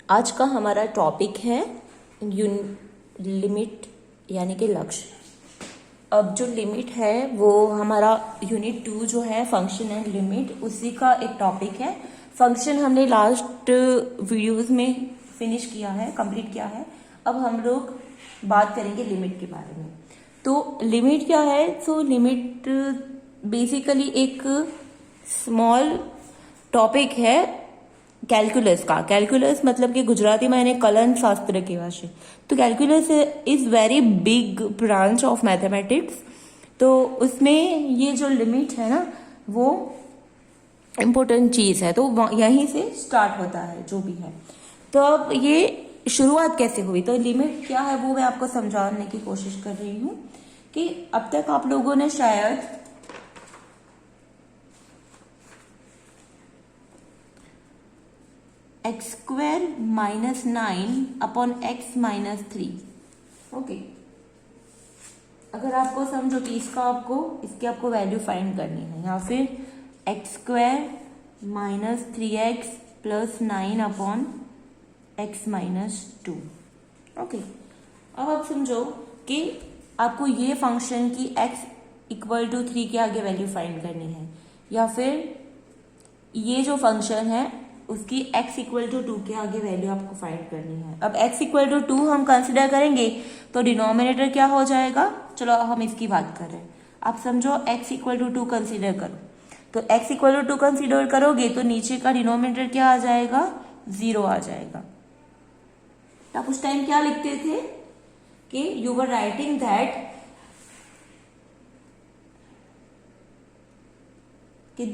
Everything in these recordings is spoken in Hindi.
आज का हमारा टॉपिक है लिमिट यानी कि लक्ष्य। अब जो लिमिट है वो हमारा यूनिट 2 जो है फंक्शन एंड लिमिट, उसी का एक टॉपिक है। फंक्शन हमने लास्ट वीडियोस में फिनिश किया है, कंप्लीट किया है। अब हम लोग बात करेंगे लिमिट के बारे में। तो लिमिट क्या है? तो लिमिट बेसिकली एक स्मॉल टॉपिक है कैलकुलस का। कैलकुलस मतलब कि गुजराती में એને કલન શાસ્ત્ર કહેવાશે। तो calculus is very big branch of mathematics. तो उसमें ये जो लिमिट है ना वो इम्पोर्टेंट चीज है, तो यहीं से स्टार्ट होता है जो भी है। तो अब ये शुरुआत कैसे हुई, तो लिमिट क्या है वो मैं आपको समझाने की कोशिश कर रही हूँ कि अब तक आप लोगों ने शायद x square -9 upon x -3, okay. अगर आपको समझो कि इसकी आपको वैल्यू फाइंड करनी है, या फिर x square -3x plus 9 upon x -2, okay. अब आप समझो कि आपको ये फंक्शन की x इक्वल टू 3 के आगे वैल्यू फाइंड करनी है, या फिर ये जो फंक्शन है उसकी x इक्वल टू 2 के आगे वैल्यू आपको फाइंड करनी है। अब x इक्वल टू 2 हम कंसिडर करेंगे तो डिनोमिनेटर क्या हो जाएगा, चलो हम इसकी बात कर रहे हैं। आप समझो x इक्वल टू 2 कंसिडर करो, तो x इक्वल टू 2 कंसिडर करोगे तो नीचे का डिनोमिनेटर क्या आ जाएगा, 0 आ जाएगा। तो आप उस टाइम क्या लिखते थे कि यू वर राइटिंग दैट कि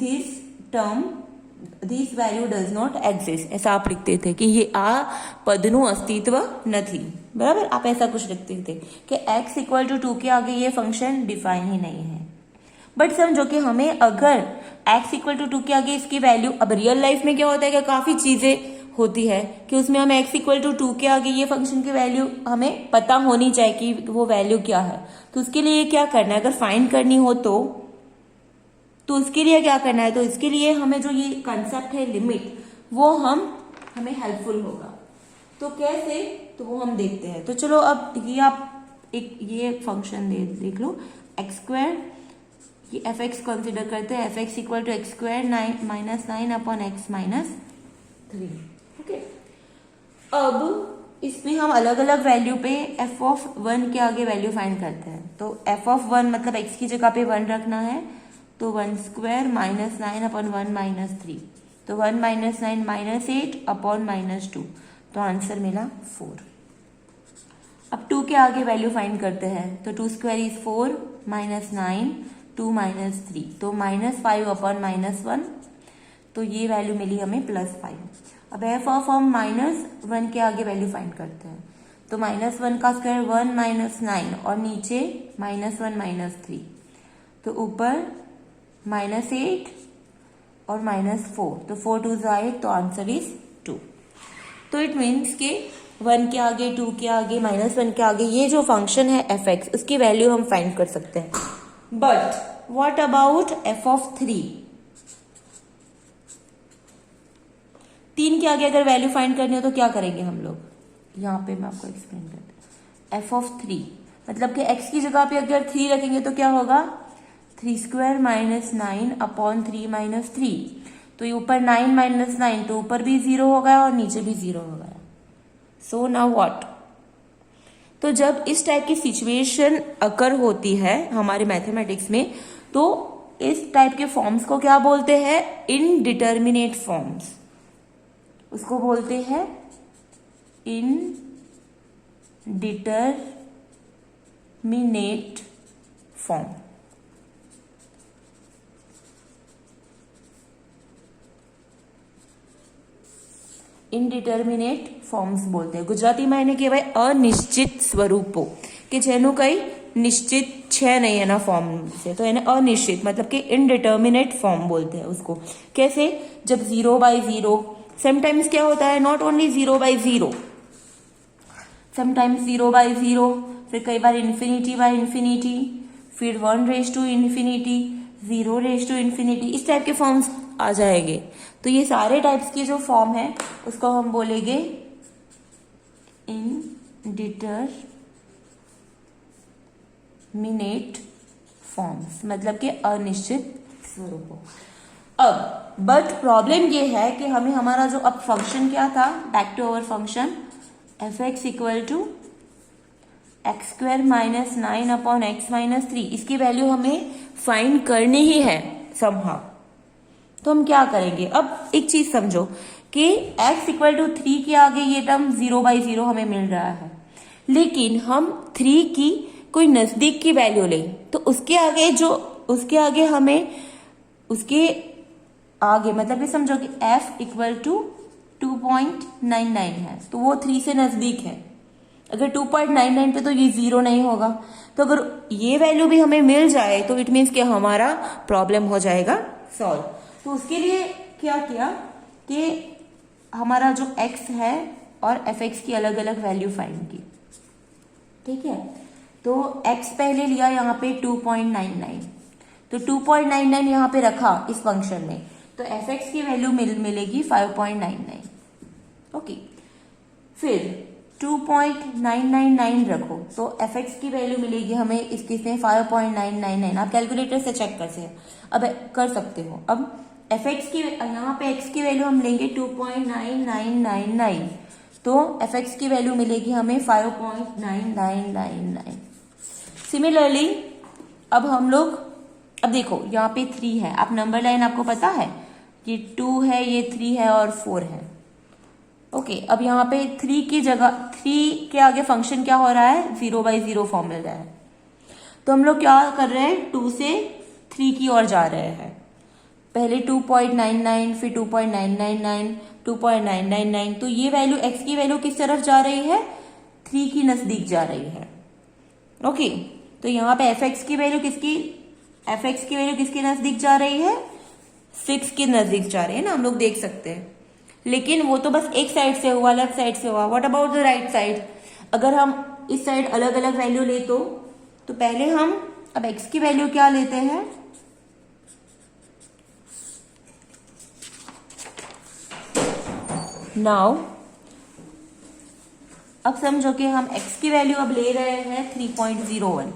this value does not exist, ऐसा आप लिखते थे कि ये आ पदનું अस्तित्व નથી, बराबर। आप ऐसा कुछ लिखते थे कि x इक्वल टू 2 के आगे ये फंक्शन डिफाइन ही नहीं है। बट समझो कि हमें अगर x इक्वल टू 2 के आगे इसकी वैल्यू, अब रियल लाइफ में क्या होता है कि काफी चीजें होती है कि उसमें हम x इक्वल टू 2 के आगे ये फंक्शन की वैल्यू हमें पता होनी चाहिए कि वो वैल्यू क्या है। तो उसके लिए क्या करना है, अगर फाइंड करनी हो तो उसके लिए क्या करना है, तो इसके लिए हमें जो ये कंसेप्ट है लिमिट, वो हमें हेल्पफुल होगा। तो कैसे, तो वो हम देखते हैं। तो चलो अब ये आप ये फंक्शन देख लो, एक्स स्क्वायर, ये एफ एक्स कंसिडर करते हैं, f x equal to x square -9 upon x -3, okay. अब इसमें हम अलग अलग वैल्यू पे एफ ऑफ 1 के आगे वैल्यू फाइंड करते हैं। तो एफ ऑफ 1 मतलब एक्स की जगह पे 1 रखना है, तो 1 स्क्वायर -9 अपॉन 1 -3, तो 1 -9 -8 अपॉन -2, तो आंसर मिला 4। अब 2 के आगे वैल्यू फाइंड करते हैं, तो 2 स्क्वायर इज 4 -9 2 -3, तो -5 अपॉन -1, तो ये वैल्यू मिली हमें +5। अब एफ ऑफ हम -1 के आगे वैल्यू फाइंड करते हैं, तो -1 का स्क्वायर 1 -9 और नीचे -1 -3, तो ऊपर -8 और -4, तो 4 2 8, तो आंसर इज 2। तो इट मीन्स के 1 के आगे 2 के आगे -1 के आगे ये जो फंक्शन है एफ एक्स, उसकी वैल्यू हम फाइंड कर सकते हैं। But what about F of 3? 3 के आगे अगर वैल्यू फाइंड करनी हो तो क्या करेंगे हम लोग, यहाँ पे मैं आपको एक्सप्लेन करती हूँ। एफ ऑफ 3 मतलब कि x की जगह पे अगर 3 रखेंगे तो क्या होगा, 3 स्क्वायर -9 अपॉन 3 -3, तो ये ऊपर 9 -9, तो ऊपर भी 0 हो गया और नीचे भी 0 हो गया। सो नाउ व्हाट, तो जब इस टाइप की सिचुएशन अकर होती है हमारे मैथमेटिक्स में, तो इस टाइप के फॉर्म्स को क्या बोलते हैं, इनडिटर्मिनेट फॉर्म्स। उसको बोलते हैं इनडिटर्मिनेट फॉर्म। ઇનડિટર્મિનેટ ફોર્મ્સ બોલते हैं। ગુજરાતીમાં એને કહેવાય અનિશ્ચિત સ્વરૂપો, કે જેનું કંઈ નિશ્ચિત છે नहीं એના ફોર્મ से, तो એને अनिश्चित मतलब कि इनडिटर्मिनेट फॉर्म बोलते हैं उसको। कैसे, जब 0/0, समटाइम्स क्या होता है, नॉट ओनली 0/0, समटाइम्स 0/0, फिर कई बार ∞/∞, फिर 1∞, 0∞, इस टाइप के फॉर्म्स आ जाएंगे। तो ये सारे टाइप्स के जो फॉर्म है उसको हम बोलेंगे इनडिटरमिनेट फॉर्म्स, मतलब कि अनिश्चित स्वरूपों। अब बट प्रॉब्लम ये है कि हमें हमारा जो अब फंक्शन क्या था, back to our function f x equal to x square minus 9 upon x minus 3, इसकी वैल्यू हमें फाइंड करनी ही है समहाउ। तो हम क्या करेंगे, अब एक चीज समझो कि x इक्वल टू 3 के आगे ये टर्म 0/0 हमें मिल रहा है, लेकिन हम 3 की कोई नजदीक की वैल्यू लें तो उसके आगे हमें उसके आगे मतलब ये समझो कि f इक्वल टू 2.99 है, तो वो 3 से नजदीक है। अगर 2.99 पे तो ये 0 नहीं होगा, तो अगर ये वैल्यू भी हमें मिल जाए तो इट मीन्स कि हमारा प्रॉब्लम हो जाएगा सॉल्व। तो उसके लिए क्या किया कि हमारा जो x है और fx की अलग अलग वैल्यू फाइंड की, ठीक है। तो x पहले लिया यहाँ पे 2.99, तो 2.99 यहाँ पे रखा इस फंक्शन में, तो fx की वैल्यू मिलेगी 5.99, ओके। फिर 2.999 रखो तो fx की वैल्यू मिलेगी हमें इसके से 5.999। आप कैलकुलेटर से चेक कर सकते हो। अब fx की यहाँ पे x की वैल्यू हम लेंगे 2.9999, तो fx की वैल्यू मिलेगी हमें 5.9999। सिमिलरली अब हम लोग, अब देखो यहाँ पे 3 है, आप नंबर लाइन आपको पता है ये 2 है, ये 3 है और 4 है, ओके। अब यहाँ पे 3 की जगह 3 के आगे फंक्शन क्या हो रहा है, 0/0 फॉर्म मिल रहा है, तो हम लोग क्या कर रहे हैं, 2 से 3 की ओर जा रहे हैं। पहले 2.99, फिर 2.999, 2.999, तो ये वैल्यू x की वैल्यू किस तरफ जा रही है, 3 की नजदीक जा रही है, ओके। तो यहाँ पे fx की वैल्यू किसके नजदीक जा रही है, 6 के नजदीक जा रही है ना, हम लोग देख सकते हैं। लेकिन वो तो बस एक साइड से हुआ, लेफ्ट साइड से हुआ। What about the right side, अगर हम इस साइड अलग अलग वैल्यू ले तो पहले हम अब x की वैल्यू क्या लेते हैं, नाउ अब समझो कि हम x की वैल्यू अब ले रहे हैं 3.01,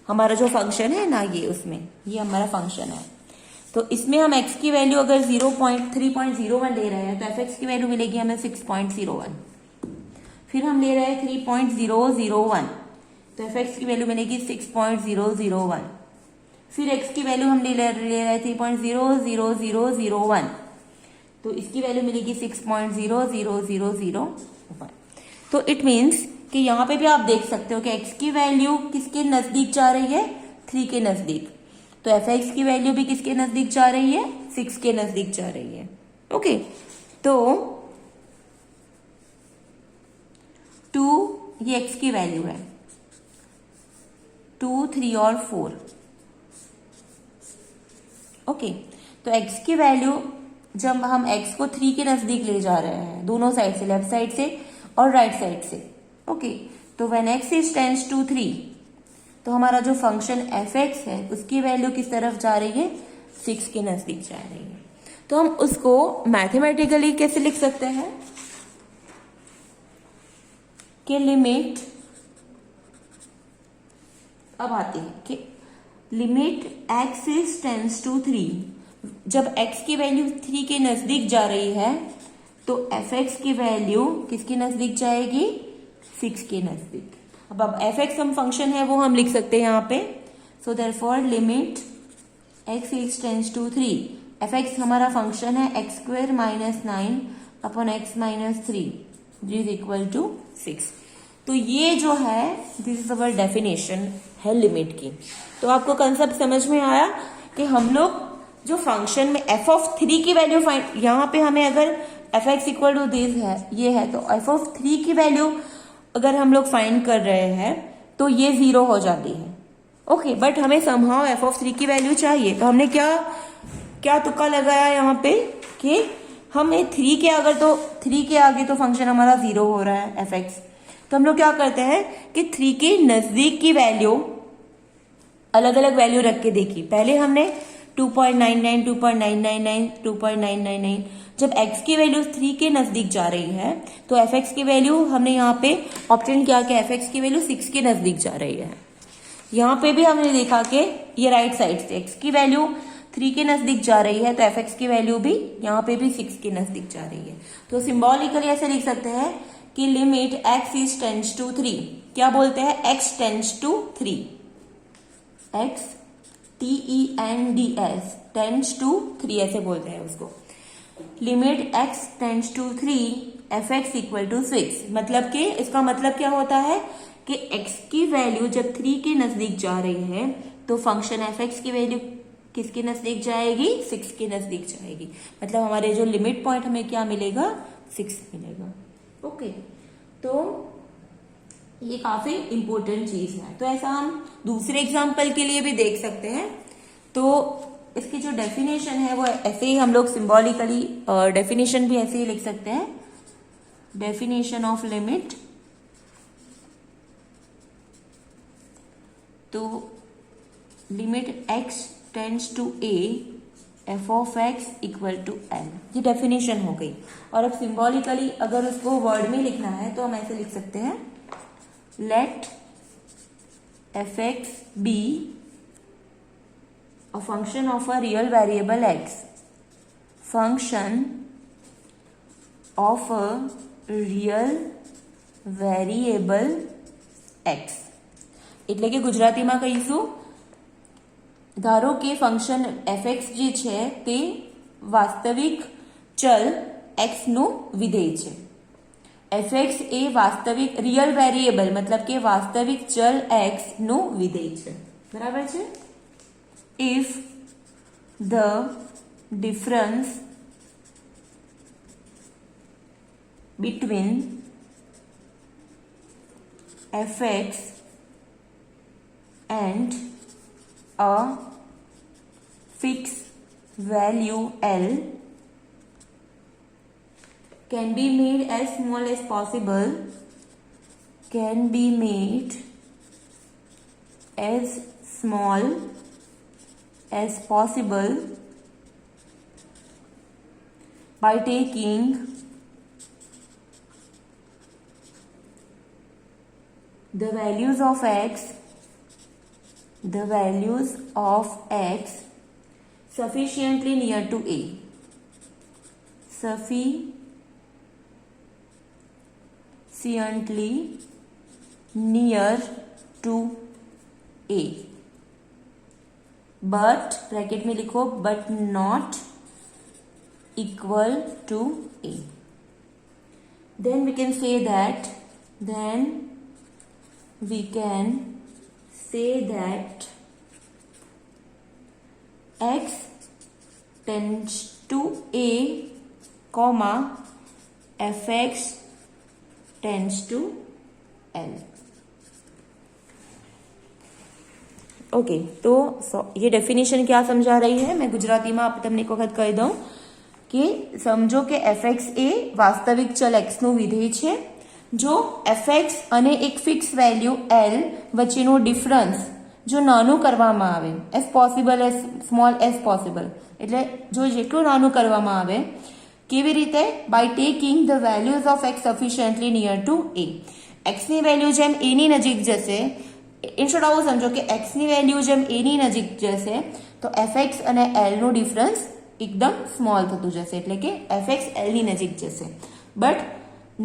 हमारा जो फंक्शन है ना ये, उसमें ये हमारा फंक्शन है। तो इसमें हम x की वैल्यू अगर 3.01 ले रहे हैं तो fx की वैल्यू मिलेगी हमें 6.01। फिर हम ले रहे हैं 3.001, तो fx की वैल्यू मिलेगी 6.001। फिर x की वैल्यू हम ले रहे हैं 3.00001, तो इसकी वैल्यू मिलेगी 6.00001। तो इट मीन्स कि यहाँ पे भी आप देख सकते हो कि x की वैल्यू किसके नजदीक जा रही है, 3 के नजदीक। तो fx की वैल्यू भी किसके नजदीक जा रही है, 6 के नजदीक जा रही है, ओके। तो 2 ये x की वैल्यू है, 2, 3 और 4, ओके। तो x की वैल्यू जब हम x को 3 के नजदीक ले जा रहे हैं, दोनों साइड से, लेफ्ट साइड से और राइट साइड से, ओके। तो when x is tends to 3, तो हमारा जो फंक्शन fx है उसकी वैल्यू किस तरफ जा रही है, 6 के नजदीक जा रही है। तो हम उसको मैथमेटिकली कैसे लिख सकते हैं कि लिमिट, अब आती है कि limit x is tends to 3, जब x की वैल्यू 3 के नजदीक जा रही है तो fx की वैल्यू किसके नजदीक जाएगी, 6 के नजदीक। अब fx हम फंक्शन है वो हम लिख सकते हैं यहाँ पे, so therefore limit x is tends to 3, fx हमारा फंक्शन है x square minus 9 upon x minus 3 is equal to 6। तो ये जो है दिस इज अवर डेफिनेशन है लिमिट की। तो आपको कंसेप्ट समझ में आया कि हम लोग जो फंक्शन में f(3) की वैल्यू फाइंड, यहाँ पे हमें अगर fx इक्वल टू दिस है, ये है, तो f(3) की वैल्यू अगर हम लोग फाइंड कर रहे हैं तो ये 0 हो जाती है, ओके। बट हमें समहाउ f(3) की वैल्यू चाहिए, तो हमने क्या तुक्का लगाया यहाँ पे कि हमें 3 के आगे तो फंक्शन हमारा 0 हो रहा है fx, तो हम लोग क्या करते हैं कि 3 के नजदीक की वैल्यू अलग अलग वैल्यू रख के देखी। पहले हमने 2.99, 2.999, 2.999, जब x की वैल्यू 3 के नजदीक जा रही है तो fx की वैल्यू हमने यहाँ पे ऑप्टेन किया कि fx की वैल्यू 6 के नजदीक जा रही है। यहाँ पे भी हमने देखा कि ये राइट साइड से x की वैल्यू 3 के नजदीक जा रही है तो fx की वैल्यू भी यहाँ पे भी 6 के नजदीक जा रही है। तो सिंबॉलिकली ऐसे लिख सकते हैं कि limit x is tends to 3, क्या बोलते हैं, x tends to 3, x TENDS tends to 3 ऐसे बोलते हैं उसको। Limit x tends to 3 fx equal to 6, मतलब कि इसका मतलब क्या होता है कि x की वैल्यू जब 3 के नजदीक जा रही है तो फंक्शन fx की वैल्यू किसके नजदीक जाएगी, 6 के नजदीक जाएगी। मतलब हमारे जो लिमिट पॉइंट हमें क्या मिलेगा, 6 मिलेगा। ओके, तो ये काफी इंपॉर्टेंट चीज है। तो ऐसा हम दूसरे एग्जाम्पल के लिए भी देख सकते हैं। तो इसकी जो डेफिनेशन है वो ऐसे ही हम लोग सिंबॉलिकली डेफिनेशन भी ऐसे ही लिख सकते हैं। डेफिनेशन ऑफ लिमिट, तो limit x tends to a f of x equal to l, ये डेफिनेशन हो गई। और अब सिंबॉलिकली अगर उसको वर्ड में लिखना है तो हम ऐसे लिख सकते हैं, late fx be a function of a real variable x, function of a real variable x, એટલે કે ગુજરાતીમાં કહીશું, ધારો કે ફંક્શન fx જે છે તે વાસ્તવિક ચલ x નું વિધેય છે। fx એ વાસ્તવિક રિયલ વેરિયેબલ मतलब કે વાસ્તવિક ચલ x નું વિધેય છે, બરાબર છે। if the difference between fx and a fixed value L can be made as small as possible, can be made as small as possible by taking the values of x sufficiently near to a, sufficiently near to a, but bracket में लिखो but not equal to a, then we can say that x tends to a, comma fx tends to l। Okay, तो ये डेफिनेशन क्या समझा रही है, मैं गुजराती में आप तमने एक वखत कही दઉં कि समझो कि fx એ વાસ્તવિક ચલ x નું વિધેય છે। જો fx અને એક ફિક્સ વેલ્યુ l વચ્ચેનો ડિફરન્સ જો નાનું કરવામાં આવે, as possible as small as possible, એટલે જો જેટલું નાનું કરવામાં આવે, કેવી રીતે, by taking the values of x sufficiently near to a, x ની વેલ્યુ જેમ a ની નજીક જશે, ઇનસ્ટેડ આવું સમજો કે x ની વેલ્યુ જેમ a ની નજીક જશે તો fx અને l નું ડિફરન્સ એકદમ સ્મોલ થતું જશે, એટલે કે fx l ની નજીક જશે, બટ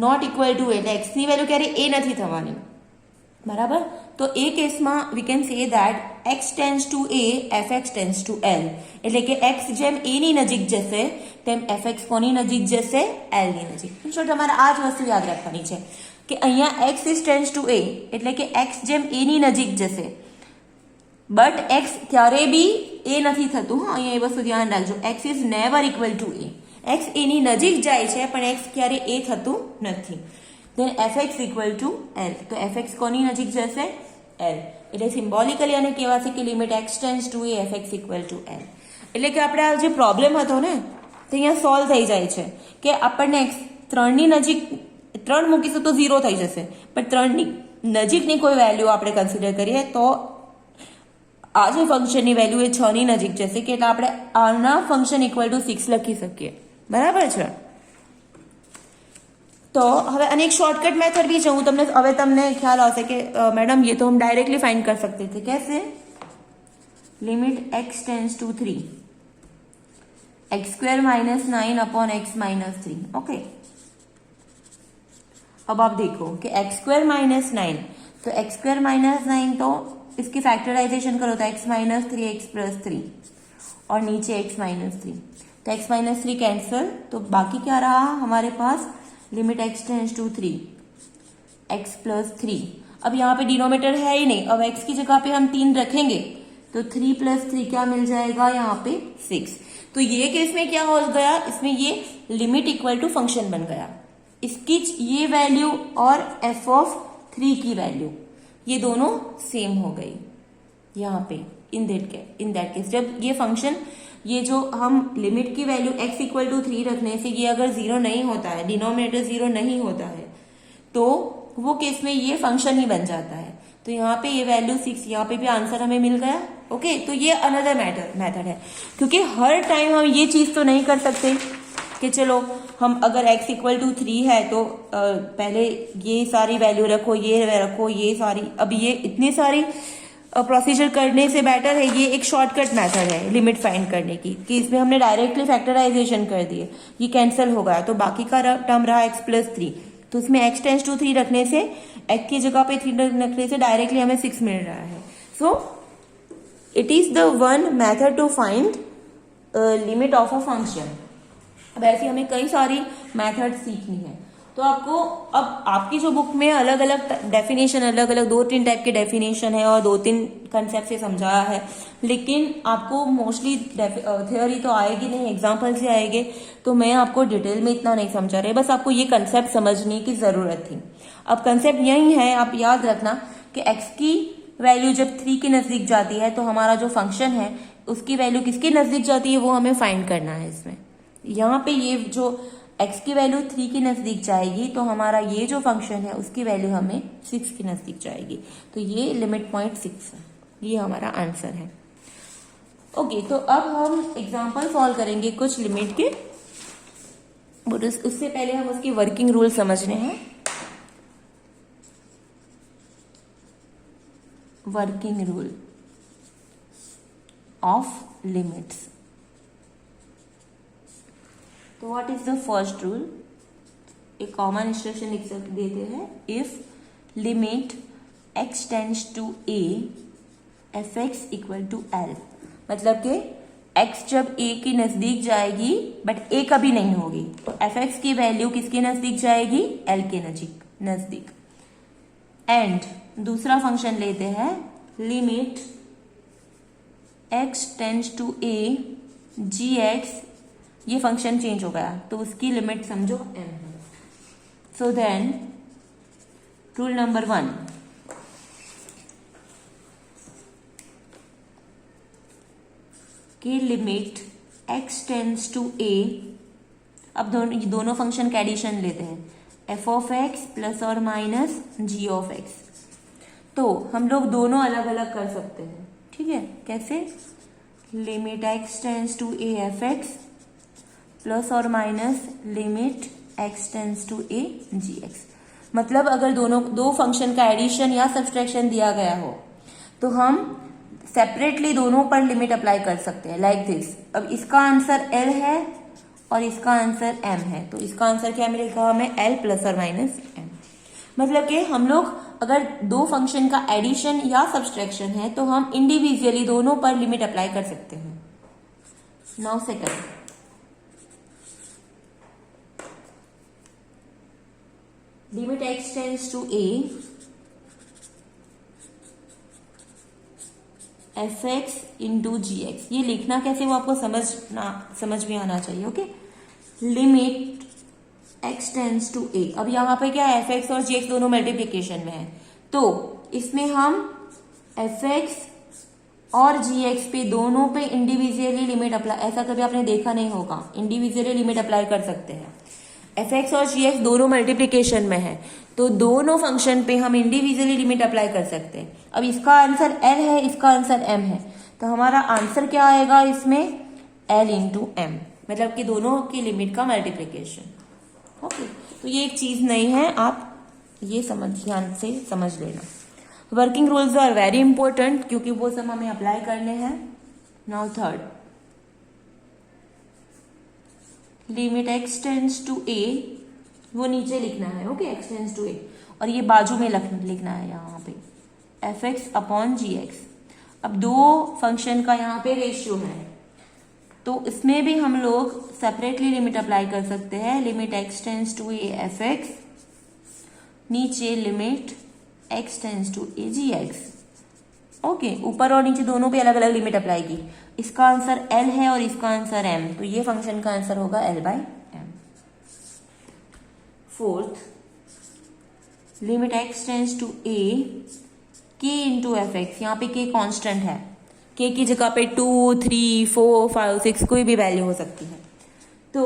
નોટ ઇક્વલ ટુ એટલે x ની વેલ્યુ ક્યારે a નથી થવાની, બરાબર। તો એ કેસમાં we can say that x tends to a fx tends to l, એટલે કે x જેમ a ની નજીક જશે તેમ fx કોની નજીક જશે, l ની નજીક। તો તમારે આ જ વસ્તુ યાદ રાખવાની છે કે અહીંયા x is tends to a એટલે કે x જેમ a ની નજીક જશે, બટ x ક્યારે બી a નથી થતું। હા, અહીંયા એ વસ્તુ ધ્યાન રાખજો, x is never equal to a, x a ની નજીક જાય છે પણ x ક્યારે a થતું નથી। then fx equal to l, તો fx કોની નજીક જશે, l, એટલે સિમ્બોલિકલી આને કહેવાશે કે limit x tends to a fx equal to l, એટલે કે આપણે આ જે પ્રોબ્લેમ હતો ને તે અહીંયા સોલ્વ થઈ જાય છે કે આપણને x 3 ની નજીક 3 મૂકીશું તો 0 થઈ જશે, પણ 3 ની નજીકની કોઈ વેલ્યુ આપણે કન્સિડર કરીએ તો આ જે ફંક્શનની વેલ્યુ એ 6 ની નજીક જશે કે એટલે આપણે આના ફંક્શન ઇક્વલ ટુ 6 લખી શકીએ, બરાબર છે. તો હવે અને એક શોર્ટકટ મેથડ भी છે. હું તમને હવે તમને ખ્યાલ આવશે કે मैडम ये तो हम डायरेक्टली फाइंड कर सकते थे. कैसे? Limit x tends to 3 x square minus 9 upon x minus 3. Okay, अब आप देखो कि एक्स स्क्वायर माइनस 9, तो एक्स स्क्वायर माइनस 9 तो इसकी फैक्टराइजेशन करो तो एक्स माइनस 3 एक्स प्लस 3 और नीचे एक्स माइनस 3, तो एक्स माइनस 3 कैंसिल. तो बाकी क्या रहा हमारे पास? Limit x tends to 3 x plus 3. अब यहाँ पे डिनोमिनेटर है ही नहीं, अब एक्स की जगह पे हम 3 रखेंगे तो 3 प्लस 3 क्या मिल जाएगा यहाँ पे? 6. तो ये केस में क्या हो गया? इसमें ये लिमिट इक्वल टू फंक्शन बन गया. इसकी ये वैल्यू और एफ ऑफ 3 की वैल्यू ये दोनों सेम हो गई यहाँ पे. इन दैट केस जब ये फंक्शन, ये जो हम लिमिट की वैल्यू x इक्वल टू 3 रखने से ये अगर 0 नहीं होता है, डिनोमिनेटर 0 नहीं होता है, तो वो केस में ये फंक्शन ही बन जाता है. तो यहाँ पे ये वैल्यू 6, यहाँ पे भी आंसर हमें मिल गया. ओके, तो ये अनदर मेथड है, क्योंकि हर टाइम हम ये चीज तो नहीं कर सकते कि चलो हम अगर x इक्वल टू 3 है तो पहले ये सारी वैल्यू रखो, ये रखो, ये सारी. अब ये इतनी सारी प्रोसीजर करने से बेटर है ये एक शॉर्टकट मेथड है लिमिट फाइंड करने की, कि इसमें हमने डायरेक्टली फैक्टराइजेशन कर दिए, ये कैंसिल हो गया, तो बाकी का टर्म रहा x प्लस 3. तो इसमें x टेंड्स टू 3 रखने से, x की जगह पे 3 रखने से डायरेक्टली हमें 6 मिल रहा है. So it is the one method to find limit of a function. अब ऐसी हमें कई सारी मेथड सीखनी है. तो आपको अब आपकी जो बुक में अलग अलग डेफिनेशन, अलग अलग 2-3 टाइप के डेफिनेशन है और 2-3 कंसेप्ट से समझाया है, लेकिन आपको मोस्टली थ्योरी तो आएगी नहीं, एग्जाम्पल से आएंगे. तो मैं आपको डिटेल में इतना नहीं समझा रही, बस आपको ये कंसेप्ट समझने की जरूरत थी. अब कंसेप्ट यही है, आप याद रखना कि x की वैल्यू जब 3 के नजदीक जाती है तो हमारा जो फंक्शन है उसकी वैल्यू किसके नजदीक जाती है वो हमें फाइंड करना है. इसमें यहाँ पे ये जो x की वैल्यू 3 के नजदीक जाएगी तो हमारा ये जो फंक्शन है उसकी वैल्यू हमें 6 के नजदीक जाएगी. तो ये लिमिट पॉइंट 6 है, ये हमारा आंसर है. ओके, तो अब हम एग्जांपल सॉल्व करेंगे कुछ लिमिट के, बट उससे पहले हम उसकी वर्किंग रूल समझने हैं. Working rule of limits. तो what is the first rule? एक कॉमन इंस्ट्रक्शन लिख देते हैं. If limit x tends to a F x equal to l, मतलब कि x जब a के नजदीक जाएगी बट a कभी नहीं होगी, तो एफ एक्स की वैल्यू किसके नजदीक जाएगी? l के नजदीक. एंड दूसरा फंक्शन लेते हैं limit x tends to a gx, ये फंक्शन चेंज हो गया तो उसकी लिमिट समझो m है. सो देन रूल नंबर 1, की limit x tends to a, अब दोनों फंक्शन का एडिशन लेते हैं, f ऑफ x प्लस और माइनस g ऑफ x. तो हम लोग दोनों अलग अलग कर सकते हैं, ठीक है? कैसे? Limit x tends to a F x plus और minus limit x tends to a gx. मतलब अगर दो फंक्शन का एडिशन या सब्सट्रैक्शन दिया गया हो तो हम सेपरेटली दोनों पर लिमिट अप्लाई कर सकते हैं, लाइक दिस. अब इसका आंसर l है और इसका आंसर m है, तो इसका आंसर क्या मिलेगा हमें? l प्लस और माइनस m. मतलब कि हम लोग अगर दो फंक्शन का एडिशन या सब्सट्रैक्शन है तो हम इंडिविजुअली दोनों पर लिमिट अप्लाई कर सकते हैं. Now second, limit x tends to a F X into G X. ये लिखना कैसे वो आपको समझ में आना चाहिए. Okay, limit x tends to a. अब यहाँ पे क्या है? एफ एक्स और जी एक्स दोनों मल्टीप्लीकेशन में है, तो इसमें हम एफ एक्स और जी एक्स पे दोनों पे इंडिविजुअली लिमिट अप्लाई, ऐसा कभी आपने देखा नहीं होगा, इंडिविजुअली लिमिट अप्लाई कर सकते हैं. एफ एक्स और जी एक्स दोनों मल्टीप्लीकेशन में है तो दोनों फंक्शन पे हम इंडिविजुअली लिमिट अप्लाई कर सकते हैं. अब इसका आंसर l है, इसका आंसर m है, तो हमारा आंसर क्या आएगा इसमें? l into m. मतलब कि दोनों की लिमिट का मल्टीप्लिकेशन। ओके, तो ये एक चीज नहीं है, आप ये ध्यान से समझ लेना। Working rules are very important क्योंकि वो सब हमें अप्लाई करने हैं। Now third, limit x tends to a, वो नीचे लिखना है। Okay, x tends to a, और ये बाजू में लिखना है यहाँ पे fx अपॉन gx। अब दो फंक्शन का यहाँ पे रेशियो है, तो इसमें भी हम लोग सेपरेटली लिमिट अप्लाई कर सकते हैं। Limit x tends to a fx, नीचे limit x tends to a gx। Okay, ऊपर और नीचे दोनों पे अलग अलग लिमिट अप्लाई की। इसका आंसर l है और इसका आंसर m, तो ये फंक्शन का आंसर होगा l/m। Fourth, limit x tends to a k into F X. यहाँ पे k कांस्टेंट है, k की जगह पे 2, 3, 4, 5, 6 कोई भी वैल्यू हो सकती है। तो